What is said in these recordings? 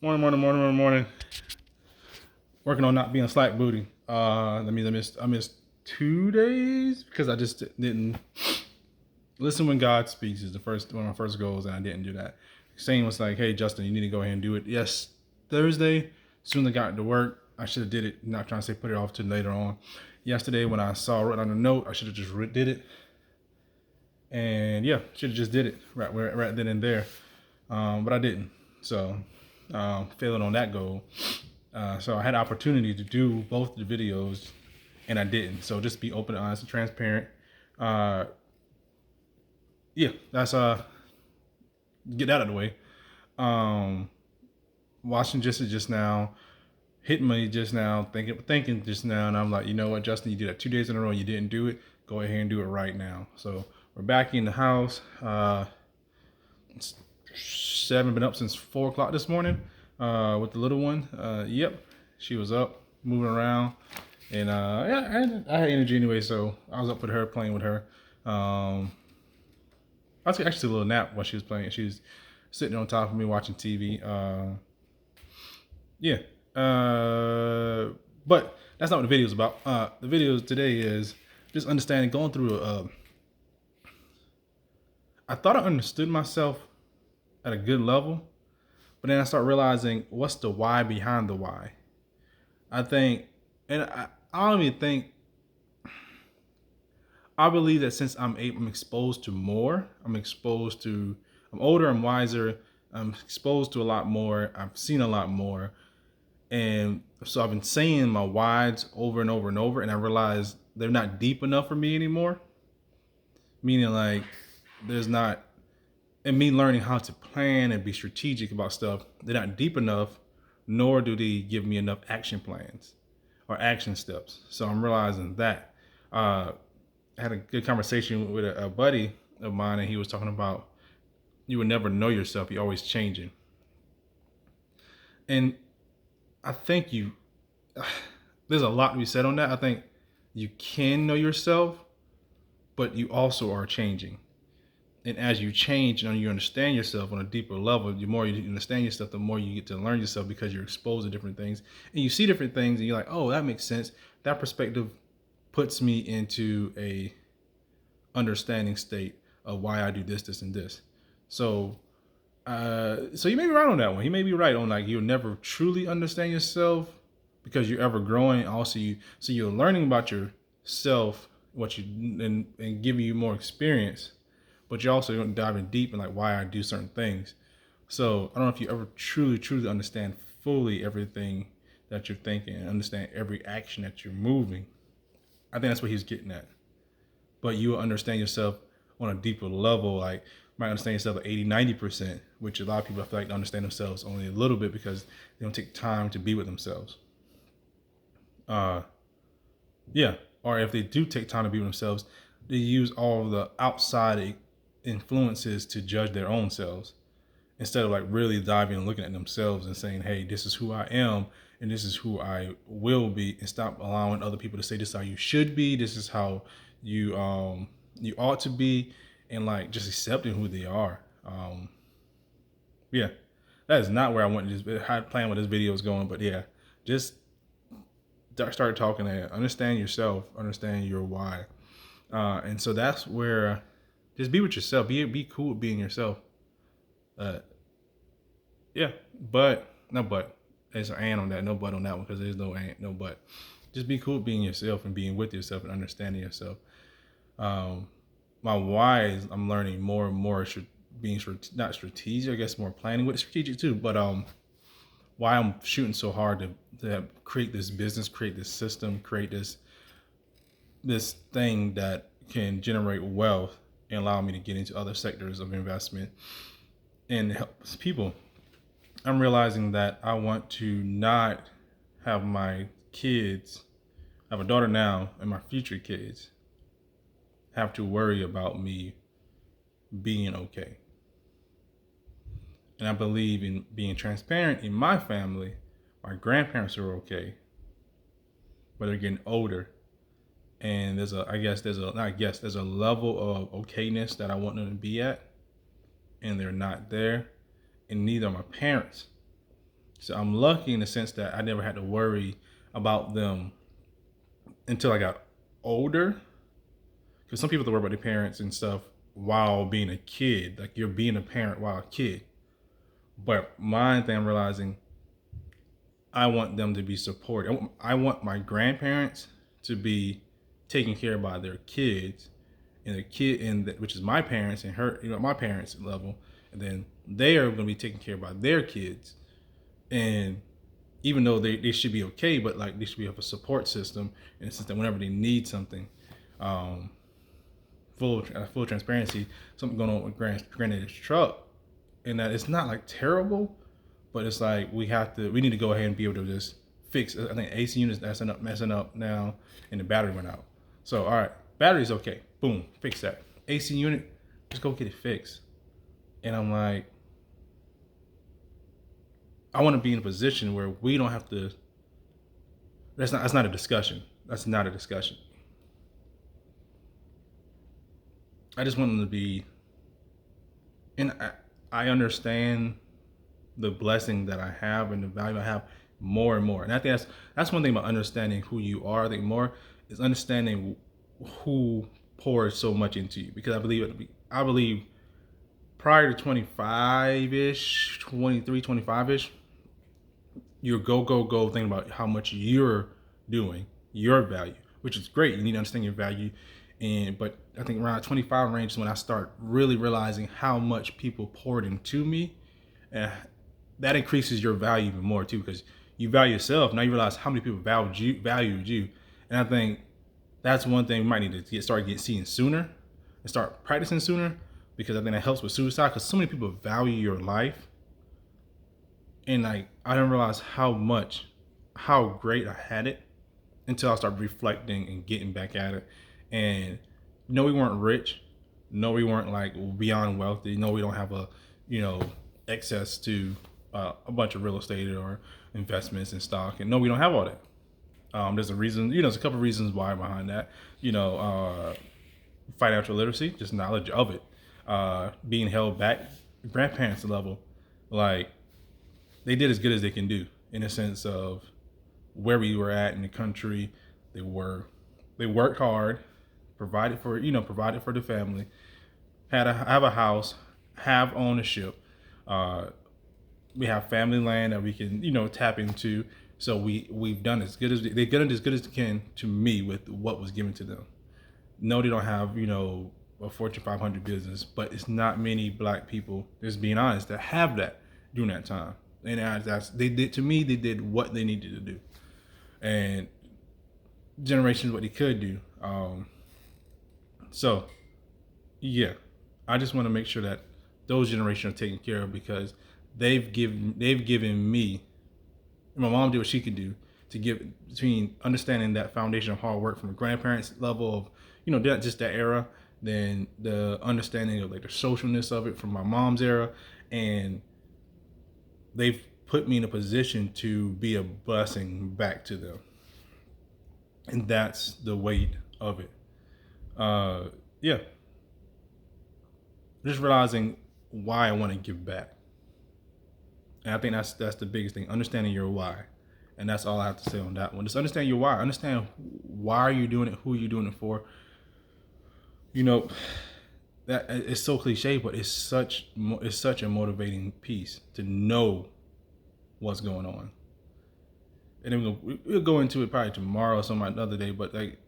Morning. Working on not being a slack booty. That means I missed 2 days because I just didn't listen when God speaks. Is the first one of my first goals, and I didn't do that. Saying was like, "Hey, Justin, you need to go ahead and do it." Yes, Thursday. Soon as I got to work, I should have did it. Not trying to say put it off to later on. Yesterday, when I saw it on the note, I should have just did it. And yeah, should have just did it right then and there. But I didn't. So failing on that goal. So I had opportunity to do both the videos, and I didn't. So just be open, honest, and transparent. Uh, yeah, that's get that out of the way. Um, Watching just now, hitting me just now, thinking just now, and I'm like, you know what, Justin, you did that 2 days in a row, and you didn't do it. Go ahead and do it right now. So we're back in the house. It's 7, been up since 4 o'clock this morning with the little one. Yep, she was up, moving around, and yeah, I had energy anyway, so I was up with her, playing with her. I was actually a little nap while she was playing. She was sitting on top of me watching TV. Yeah, but that's not what the video is about. The video today is just understanding, going through. I thought I understood myself at a good level, but then I start realizing what's the why behind the why. I think, and I don't even think, I believe that since I'm exposed to more, I'm older, I'm wiser, I'm exposed to a lot more, I've seen a lot more. And so I've been saying my whys over and over and over, and I realize they're not deep enough for me anymore. Meaning, like, there's not, and me learning how to plan and be strategic about stuff, they're not deep enough, nor do they give me enough action plans or action steps. So I'm realizing that. I had a good conversation with a buddy of mine, and he was talking about you would never know yourself. You're always changing. And I think there's a lot to be said on that. I think you can know yourself, but you also are changing. And as you change and you understand yourself on a deeper level, the more you understand yourself, the more you get to learn yourself because you're exposed to different things. And you see different things and you're like, oh, that makes sense. That perspective puts me into a understanding state of why I do this, and this. So so you may be right on that one. He may be right on, like, you'll never truly understand yourself because you're ever growing. Also, you're learning about yourself, what you and giving you more experience, but you're also diving deep in like why I do certain things. So I don't know if you ever truly understand fully everything that you're thinking and understand every action that you're moving. I think that's what he's getting at. But you will understand yourself on a deeper level, like might understand yourself at 80, 90%, which a lot of people I feel like understand themselves only a little bit because they don't take time to be with themselves. Uh, yeah. Or if they do take time to be with themselves, they use all of the outside influences to judge their own selves instead of like really diving and looking at themselves and saying, hey, this is who I am and this is who I will be, and stop allowing other people to say this is how you should be, this is how you ought to be, and like just accepting who they are. Yeah, that is not where I want this plan where this video is going, but yeah, just start talking and understand yourself, understand your why, and so that's where just be with yourself, be cool with being yourself. Uh, yeah, but no but. There's an and on that, no but on that one because there's no and, no but. Just be cool with being yourself and being with yourself and understanding yourself. Um, my why is I'm learning more and more being not strategic, I guess more planning with strategic too, but why I'm shooting so hard to create this business, create this system, create this thing that can generate wealth and allow me to get into other sectors of investment and help people. I'm realizing that I want to not have my kids, I have a daughter now, and my future kids have to worry about me being okay. And I believe in being transparent. In my family, my grandparents are okay, but they're getting older. And there's a level of okayness that I want them to be at, and they're not there. And neither are my parents. So I'm lucky in the sense that I never had to worry about them until I got older. Because some people have to worry about their parents and stuff while being a kid. Like you're being a parent while a kid. But my thing, I'm realizing I want them to be supported. I want my grandparents to be taken care of by their kids, and the kid, which is my parents and her, my parents' level, and then they are going to be taken care of by their kids. And even though they should be okay, but like they should have a support system in the sense that whenever they need something, um, full transparency, something going on with granddad's truck, and that it's not like terrible, but it's like we need to go ahead and be able to just fix. I think AC unit's messing up now, and the battery went out. So all right, battery's okay. Boom, fix that. AC unit, just go get it fixed. And I'm like, I want to be in a position where we don't have to. That's not a discussion. That's not a discussion. I just want them to be, and I understand the blessing that I have and the value I have more and more. And I think that's one thing about understanding who you are. I think more is understanding who pours so much into you. Because I believe prior to 25-ish, 23, 25-ish, you're go thinking about how much you're doing, your value, which is great. You need to understand your value. But I think around 25 range is when I start really realizing how much people poured into me. And that increases your value even more too, because you value yourself. Now you realize how many people valued you. And I think that's one thing we might need to start seeing sooner and start practicing sooner, because I think that helps with suicide, because so many people value your life. And like, I didn't realize how great I had it until I started reflecting and getting back at it. And no, we weren't rich. No, we weren't like beyond wealthy. No, we don't have access to a bunch of real estate or investments and stock. And no, we don't have all that. There's a reason, there's a couple of reasons why behind that. Financial literacy, just knowledge of it, being held back. Grandparents level, like they did as good as they can do in a sense of where we were at in the country. They worked hard, provided for the family, have a house, have ownership. We have family land that we can tap into. So we've done as good as they can to me with what was given to them. No, they don't have a Fortune 500 business, but it's not many black people, just being honest, that have that during that time. And they did what they needed to do, and generations what they could do. So yeah, I just want to make sure that those generations are taken care of, because they've given me. My mom did what she could do to give between understanding that foundation of hard work from the grandparents level of just that era, then the understanding of like the socialness of it from my mom's era, and they've put me in a position to be a blessing back to them, and that's the weight of it. Yeah, just realizing why I want to give back. And I think that's the biggest thing, understanding your why. And that's all I have to say on that one. Just understand your why. Understand why you're doing it, who you're doing it for. That it's so cliche, but it's such a motivating piece to know what's going on. And then we'll go into it probably tomorrow or some other day. But like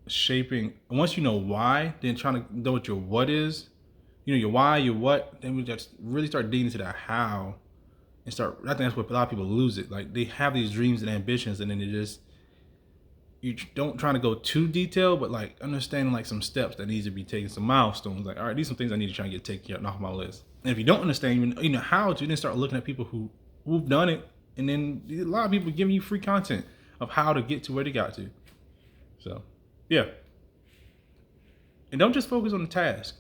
shaping, once you know why, then trying to know what your what is. Your why, your what. Then we just really start digging into that how. And I think that's where a lot of people lose it. Like they have these dreams and ambitions, and then you don't try to go too detailed, but like understanding like some steps that needs to be taken, some milestones. Like, all right, these are some things I need to try and get taken care of off my list. And if you don't understand even how to, then start looking at people who've done it, and then a lot of people giving you free content of how to get to where they got to. So yeah. And don't just focus on the task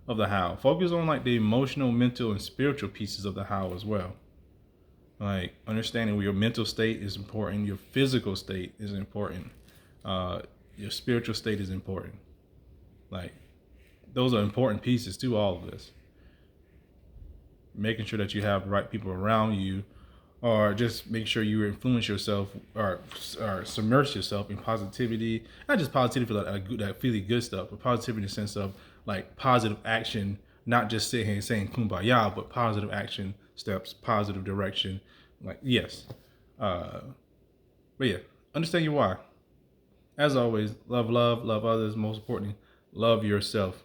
of the how. Focus on like the emotional, mental, and spiritual pieces of the how as well. Like understanding your mental state is important, your physical state is important, your spiritual state is important. Like those are important pieces to all of this. Making sure that you have the right people around you or just make sure you influence yourself or submerge yourself in positivity. Not just positivity for that feeling good stuff, but positivity in the sense of like positive action, not just sitting here and saying kumbaya, but positive action steps, positive direction. Like, yes. Uh, but yeah, understand your why. As always, love others. Most importantly, love yourself.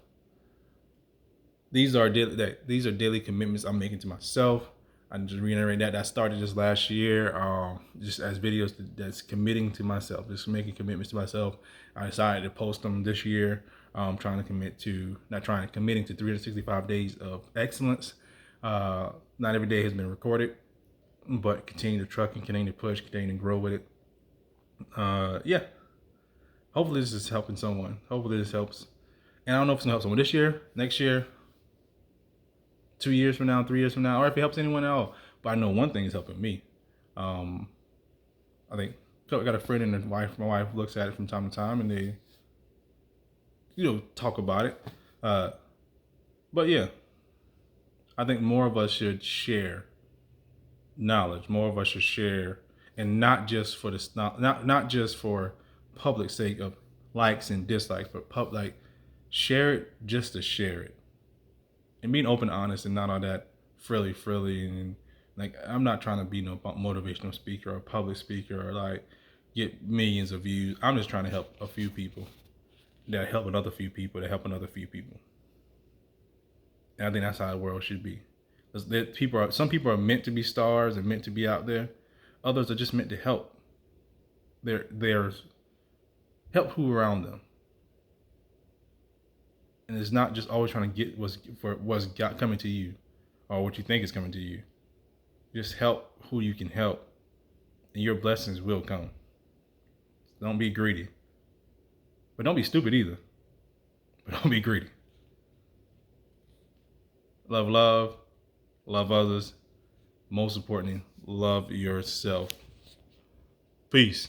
These are daily commitments I'm making to myself. I just reiterate that started just last year. Just as videos that's committing to myself, just making commitments to myself. I decided to post them this year. Trying to commit to not trying committing to 365 days of excellence. Not every day has been recorded, but continue to truck and continue to push, continue to grow with it. Yeah. Hopefully this is helping someone. Hopefully this helps. And I don't know if it's gonna help someone this year, next year, 2 years from now, 3 years from now, or if it helps anyone else. But I know one thing is helping me. Um, I think I got a friend and a wife. My wife looks at it from time to time, and they, talk about it. But yeah, I think more of us should share knowledge. More of us should share, and not just for this, not just for public sake of likes and dislikes, but share it just to share it, and being open, and honest, and not all that frilly, and like I'm not trying to be no motivational speaker or public speaker or like get millions of views. I'm just trying to help a few people that help another few people that help another few people, and I think that's how the world should be. Some people are meant to be stars and meant to be out there. Others are just meant to help. They're help who around them, and it's not just always trying to get what's coming to you, or what you think is coming to you. Just help who you can help, and your blessings will come. Don't be greedy, but don't be stupid either. But don't be greedy. Love others. Most importantly, love yourself. Peace.